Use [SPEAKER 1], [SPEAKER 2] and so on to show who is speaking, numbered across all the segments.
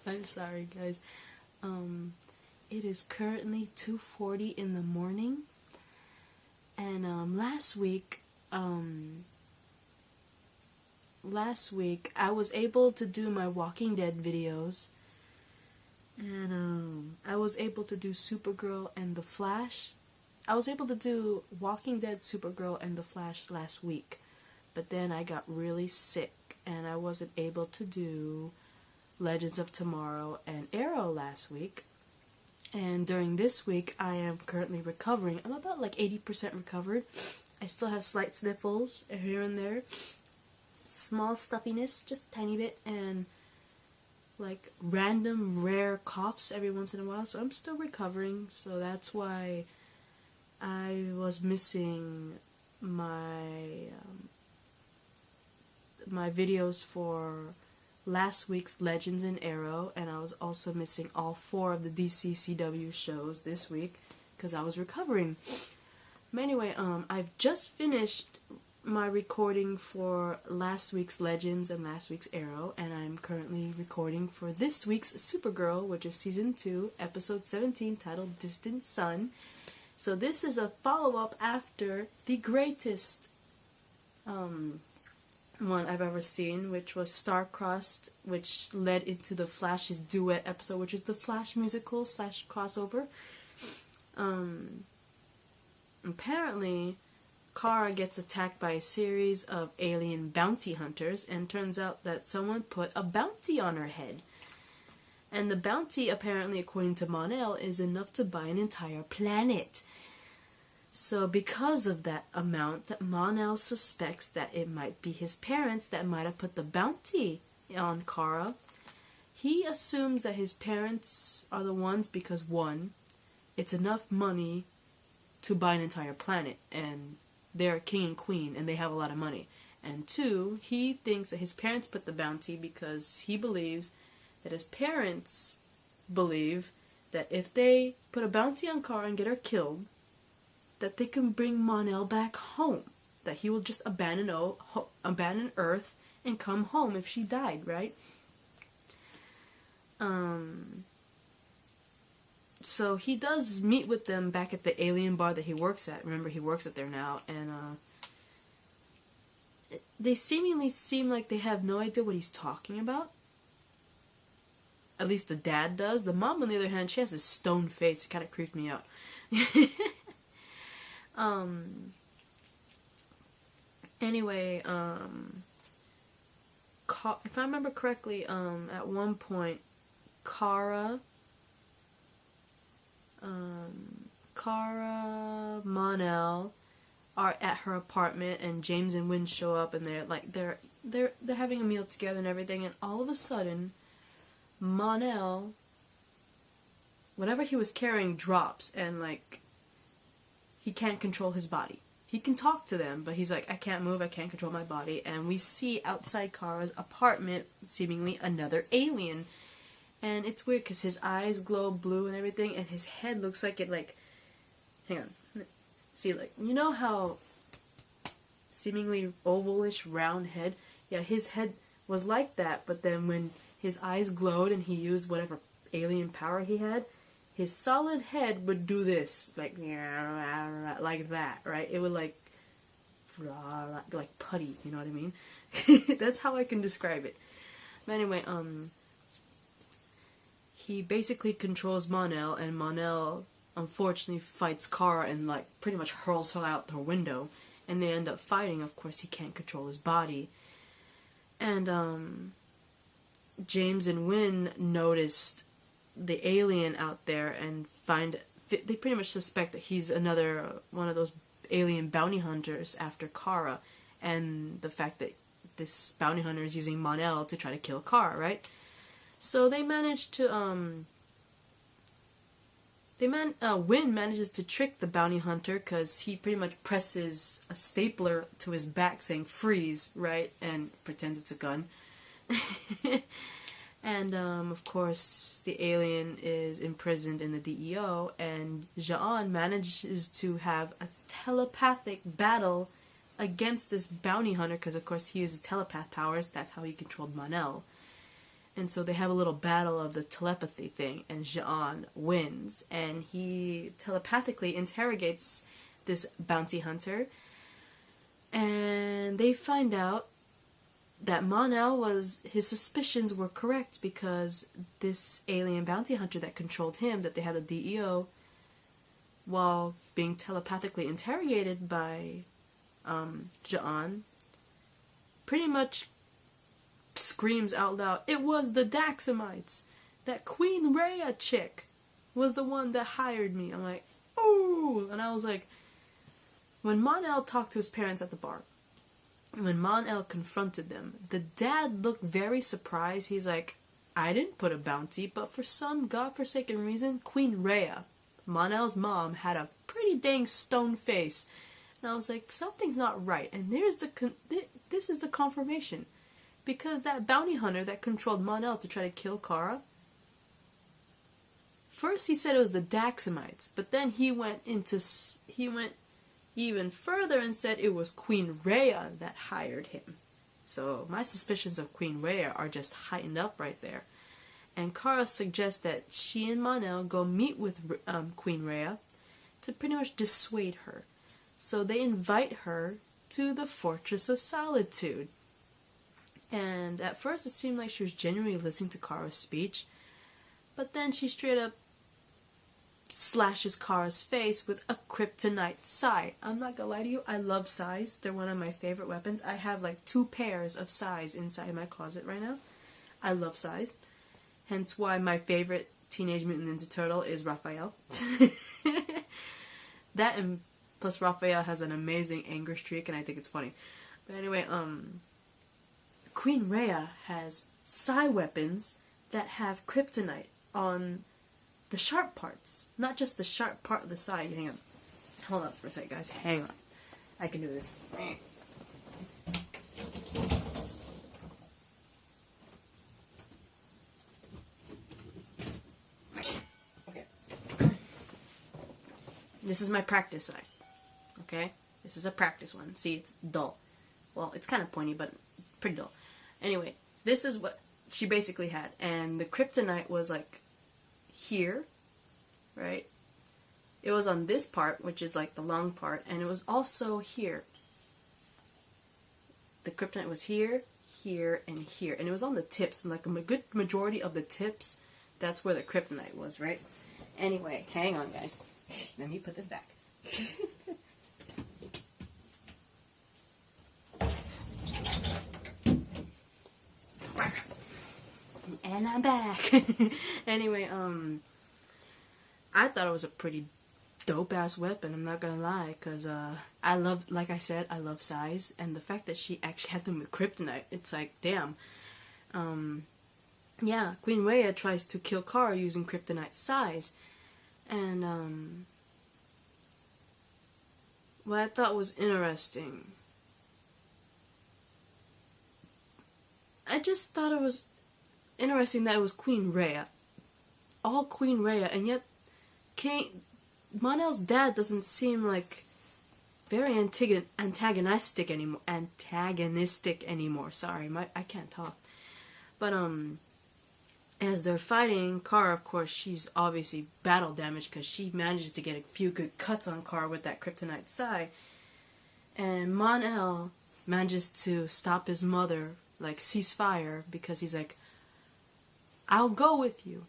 [SPEAKER 1] I'm sorry, guys. It is currently 2:40 in the morning, and last week I was able to do my Walking Dead videos, and I was able to do Supergirl and The Flash. I was able to do Walking Dead, Supergirl, and The Flash last week, but then I got really sick and I wasn't able to do Legends of Tomorrow and Arrow last week. And during this week, I am currently recovering. I'm about like 80% recovered. I still have slight sniffles here and there, small stuffiness, just a tiny bit, and like random rare coughs every once in a while. So I'm still recovering. So that's why I was missing my my videos for last week's Legends and Arrow, and I was also missing all 4 of the DCCW shows this week because I was recovering. But anyway, I've just finished my recording for last week's Legends and last week's Arrow, and I'm currently recording for this week's Supergirl, which is Season 2, Episode 17, titled Distant Sun. So this is a follow-up after the greatest one I've ever seen, which was Star-Crossed, which led into the Flash's duet episode, which is the Flash musical / crossover. Apparently, Kara gets attacked by a series of alien bounty hunters, and turns out that someone put a bounty on her head. And the bounty, apparently, according to Mon-El, is enough to buy an entire planet. So because of that amount, that Mon-El suspects that it might be his parents that might have put the bounty on Kara. He assumes that his parents are the ones because, 1, it's enough money to buy an entire planet, and they're king and queen, and they have a lot of money. And 2, he thinks that his parents put the bounty because he believes that his parents believe that if they put a bounty on Kara and get her killed, that they can bring Mon-El back home. That he will just abandon Earth and come home if she died, right? So he does meet with them back at the alien bar that he works at. Remember, he works at there now, and they seemingly seem like they have no idea what he's talking about. At least the dad does. The mom, on the other hand, she has this stone face. It kind of creeps me out. Anyway, if I remember correctly, at one point, Kara, Mon-El are at her apartment, and James and Wynn show up, and they're having a meal together and everything, and all of a sudden, Mon-El, whatever he was carrying drops, and like, he can't control his body. He can talk to them, but he's like, I can't move, I can't control my body. And we see outside Kara's apartment, seemingly another alien. And it's weird because his eyes glow blue and everything, and his head looks like it, like, hang on. See, like, you know how seemingly ovalish round head? Yeah, his head was like that, but then when his eyes glowed and he used whatever alien power he had, his solid head would do this, like that, right? It would like putty, you know what I mean? That's how I can describe it. But anyway, he basically controls Mon-El, and Mon-El unfortunately fights Kara and like pretty much hurls her out her window, and they end up fighting. Of course, he can't control his body, and James and Wynn noticed the alien out there and they pretty much suspect that he's another one of those alien bounty hunters after Kara, and the fact that this bounty hunter is using Mon-El to try to kill Kara, right? So they manage to Wynn manages to trick the bounty hunter because he pretty much presses a stapler to his back saying freeze, right, and pretends it's a gun. And, of course, the alien is imprisoned in the DEO, and Ja'an manages to have a telepathic battle against this bounty hunter, because, of course, he uses telepath powers. That's how he controlled Mon-El. And so they have a little battle of the telepathy thing, and Jean wins, and he telepathically interrogates this bounty hunter, and they find out that Mon-El his suspicions were correct, because this alien bounty hunter that controlled him, that they had a DEO, while being telepathically interrogated by Jean, pretty much screams out loud, "It was the Daxamites! That Queen Rhea chick was the one that hired me." I'm like, oh! And I was like, when Mon-El talked to his parents at the bar, when Mon-El confronted them, the dad looked very surprised. He's like, "I didn't put a bounty, but for some godforsaken reason, Queen Rhea, Mon-El's mom, had a pretty dang stone face." And I was like, something's not right. And this is the confirmation. Because that bounty hunter that controlled Mon-El to try to kill Kara, first he said it was the Daxamites, but then he went even further and said it was Queen Rhea that hired him. So my suspicions of Queen Rhea are just heightened up right there. And Kara suggests that she and Mon-El go meet with Queen Rhea to pretty much dissuade her. So they invite her to the Fortress of Solitude. And at first it seemed like she was genuinely listening to Kara's speech, but then she straight up slashes Kara's face with a kryptonite sai. I'm not gonna lie to you, I love sais. They're one of my favorite weapons. I have like 2 pairs of sais inside my closet right now. I love sais. Hence why my favorite Teenage Mutant Ninja Turtle is Raphael. That, and plus Raphael has an amazing anger streak, and I think it's funny. But anyway, Queen Rhea has psi weapons that have kryptonite on the sharp parts, not just the sharp part of the psi. Hang on. Hold up for a second, guys. Hang on. I can do this. Okay. This is my practice psi. Okay? This is a practice one. See, it's dull. Well, it's kind of pointy, but pretty dull. Anyway, this is what she basically had. And the kryptonite was like here, right? It was on this part, which is like the long part, and it was also here. The kryptonite was here, here, and here. And it was on the tips, like a good majority of the tips, that's where the kryptonite was, right? Anyway, hang on, guys. Let me put this back. And I'm back. Anyway, I thought it was a pretty dope-ass weapon, I'm not gonna lie, because, I love, like I said, I love sais, and the fact that she actually had them with kryptonite, it's like, damn. Yeah, Queen Rhea tries to kill Kara using kryptonite sais, and, what I thought was interesting, I just thought it was interesting that it was Queen Rhea. All Queen Rhea, and yet Mon-El's dad doesn't seem like very antagonistic anymore. Sorry, I can't talk. But as they're fighting, Kara, of course, she's obviously battle damaged because she manages to get a few good cuts on Kara with that kryptonite sai. And Mon-El manages to stop his mother, like cease fire, because he's like, "I'll go with you.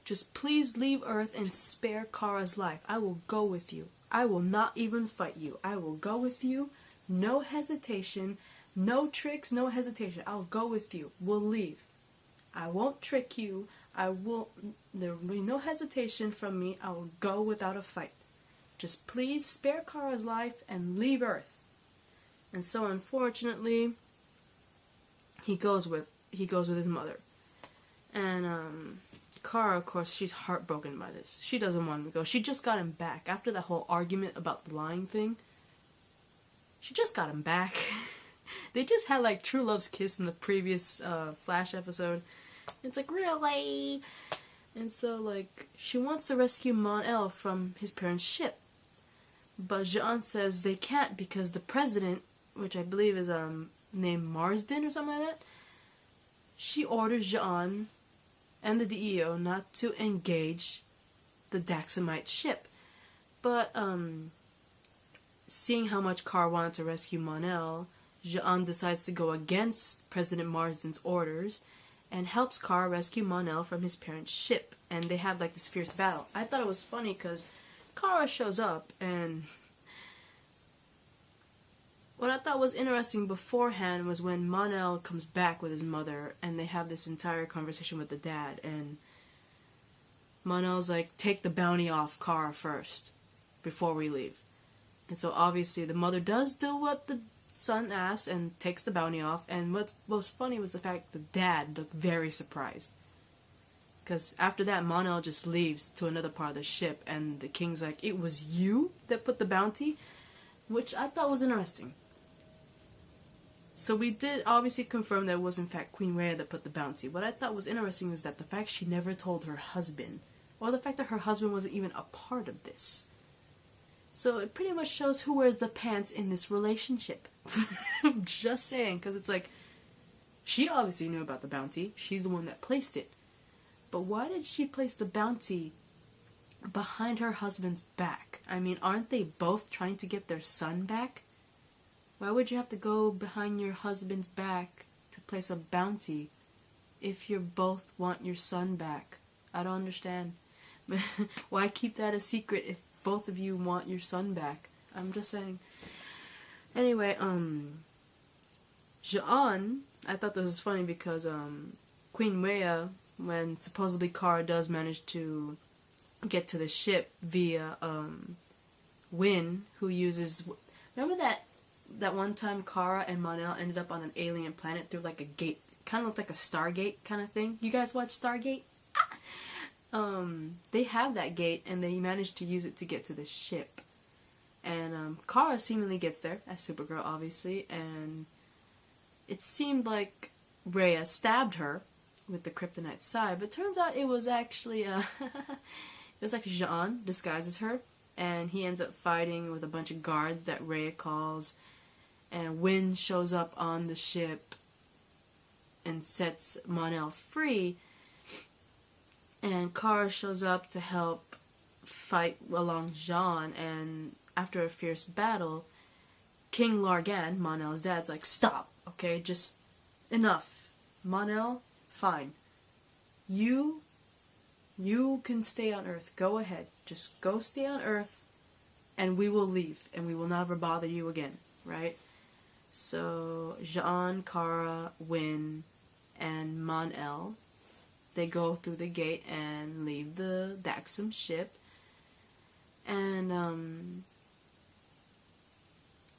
[SPEAKER 1] Just please leave Earth and spare Kara's life. I will go with you. I will not even fight you. I will go with you. No hesitation. No tricks, no hesitation. I'll go with you. We'll leave. I won't trick you. There will be no hesitation from me. I will go without a fight. Just please spare Kara's life and leave Earth." And so unfortunately, he goes with his mother. And Kara, of course, she's heartbroken by this. She doesn't want him to go. She just got him back. After that whole argument about the lying thing, she just got him back. They just had, like, true love's kiss in the previous Flash episode. It's like, really? And so, like, she wants to rescue Mon-El from his parents' ship. But Jean says they can't because the president, which I believe is named Marsden or something like that, she orders Jean and the DEO not to engage the Daxamite ship. But, seeing how much Kara wanted to rescue Mon-El, Jean decides to go against President Marsden's orders and helps Kara rescue Mon-El from his parents' ship. And they have like this fierce battle. I thought it was funny because Kara shows up, and what I thought was interesting beforehand was when Mon-El comes back with his mother and they have this entire conversation with the dad, and Mon-El's like, take the bounty off Kara first before we leave. And so obviously the mother does do what the son asks and takes the bounty off. And what was funny was the fact the dad looked very surprised. Because after that, Mon-El just leaves to another part of the ship, and the king's like, it was you that put the bounty? Which I thought was interesting. So we did obviously confirm that it was in fact Queen Rhea that put the bounty. What I thought was interesting was that the fact she never told her husband, or the fact that her husband wasn't even a part of this. So it pretty much shows who wears the pants in this relationship. I'm just saying, because it's like, she obviously knew about the bounty. She's the one that placed it. But why did she place the bounty behind her husband's back? I mean, aren't they both trying to get their son back? Why would you have to go behind your husband's back to place a bounty if you both want your son back? I don't understand. Why keep that a secret if both of you want your son back? I'm just saying. Anyway, Jean, I thought this was funny because, Queen Rhea, when supposedly Kara does manage to get to the ship via, Wynn, who uses, remember that one time Kara and Mon-El ended up on an alien planet through like a gate, kind of looked like a Stargate kind of thing? You guys watch Stargate? They have that gate, and they managed to use it to get to the ship. And Kara seemingly gets there, as Supergirl obviously, and it seemed like Rhea stabbed her with the kryptonite side, but turns out it was actually, it was like Jean disguises her, and he ends up fighting with a bunch of guards that Rhea calls, and Wynn shows up on the ship and sets Mon-El free. And Kara shows up to help fight along Jean, and after a fierce battle, King Largan, Mon-El's dad's like, stop, okay, just enough. Mon-El, fine. You can stay on Earth. Go ahead. Just go stay on Earth, and we will leave, and we will never bother you again, right? So, Jean, Kara, Wynn, and Mon-El, they go through the gate and leave the Daxam ship. And,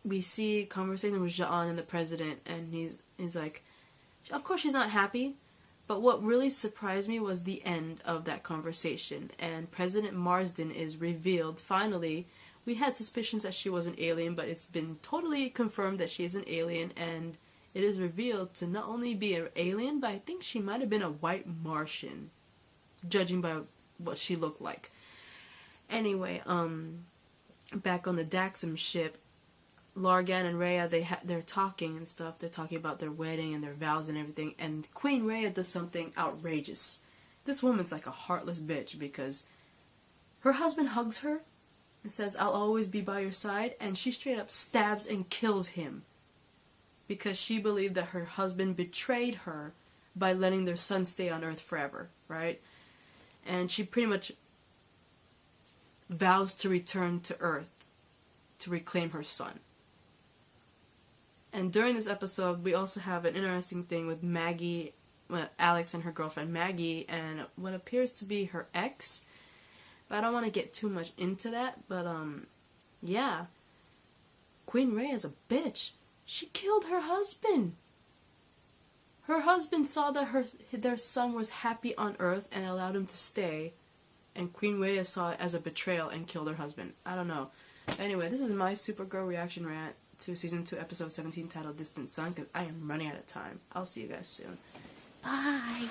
[SPEAKER 1] we see a conversation with Jean and the president, and he's like, of course she's not happy, but what really surprised me was the end of that conversation, and President Marsden is revealed. Finally, we had suspicions that she was an alien, but it's been totally confirmed that she is an alien, and it is revealed to not only be an alien, but I think she might have been a white Martian, judging by what she looked like. Anyway, back on the Daxam ship, Largan and Rhea, they're talking and stuff. They're talking about their wedding and their vows and everything, and Queen Rhea does something outrageous. This woman's like a heartless bitch, because her husband hugs her and says, I'll always be by your side, and she straight up stabs and kills him because she believed that her husband betrayed her by letting their son stay on Earth forever, right? And she pretty much vows to return to Earth to reclaim her son. And during this episode, we also have an interesting thing with Maggie, Alex and her girlfriend Maggie, and what appears to be her ex. But I don't want to get too much into that, but, yeah. Queen Rhea is a bitch. She killed her husband. Her husband saw that their son was happy on Earth and allowed him to stay, and Queen Rhea saw it as a betrayal and killed her husband. I don't know. Anyway, this is my Supergirl reaction rant to Season 2, Episode 17, titled Distant Sun, because I am running out of time. I'll see you guys soon. Bye!